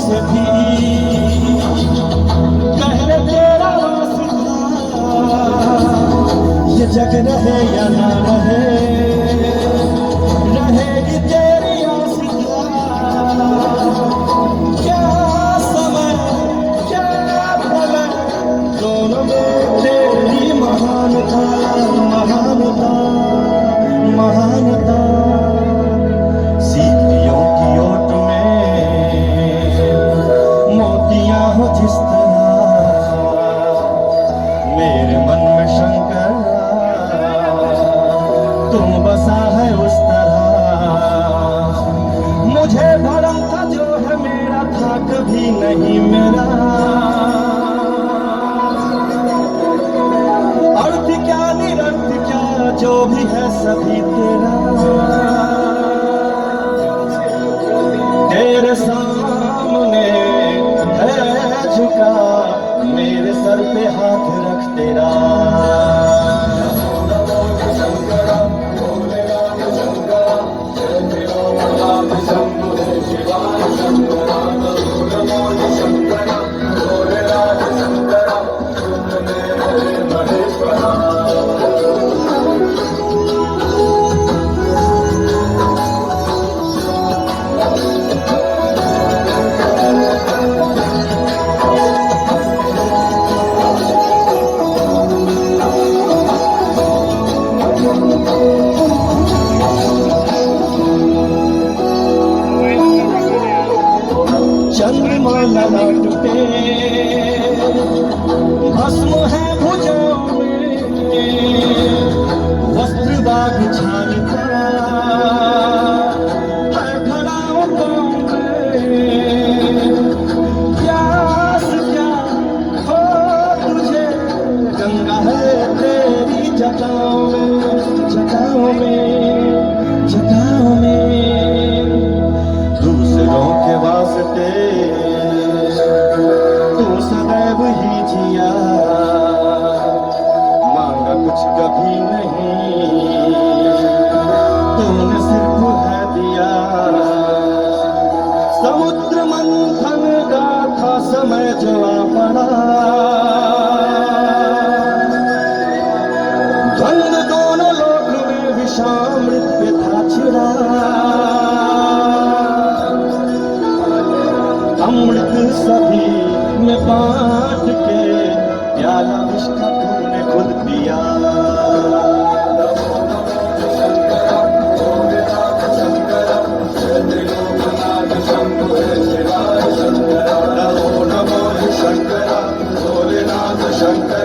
से भी गहरे तेरा वास्ता, ये जग रहे या ना रहे, रहेगी तेरी आस्था। क्या समय क्या प्रलय, दोनों में तेरी महानता, महानता, महानता। सीपियों की ओट में मोतियां हो जिस तरह, मेरे मन में शंकर तुम बसा है उस तरह। मुझे भरम था जो है मेरा था कभी नहीं मेरा, अर्थ क्या निरर्थ क्या जो भी है सभी तेरा। तेरे सामने है झुका मेरे सर पे हाथ रख तेरा। चंद्रमा ललाट पे भस्म है भुजों में, वस्त्र बाग छानता है खड़ाओं में। प्यास क्या हो तुझे, गंगा है तेरी जटाओं में, जटाओं में, जटाओं में। दूसरों के वास्ते तू सदैव ही जिया, मांगा कुछ कभी नहीं, तूने सिर्फ है दिया। समुद्र मंथन का था समय जो आ पड़ा, द्वंद दोनों लोक में विषामृत पे था छिड़ा। अमृत सभी में बांट के प्याला विष का तूने खुद पिया। नमो नमो शंकर, भोलेनाथ शंकर।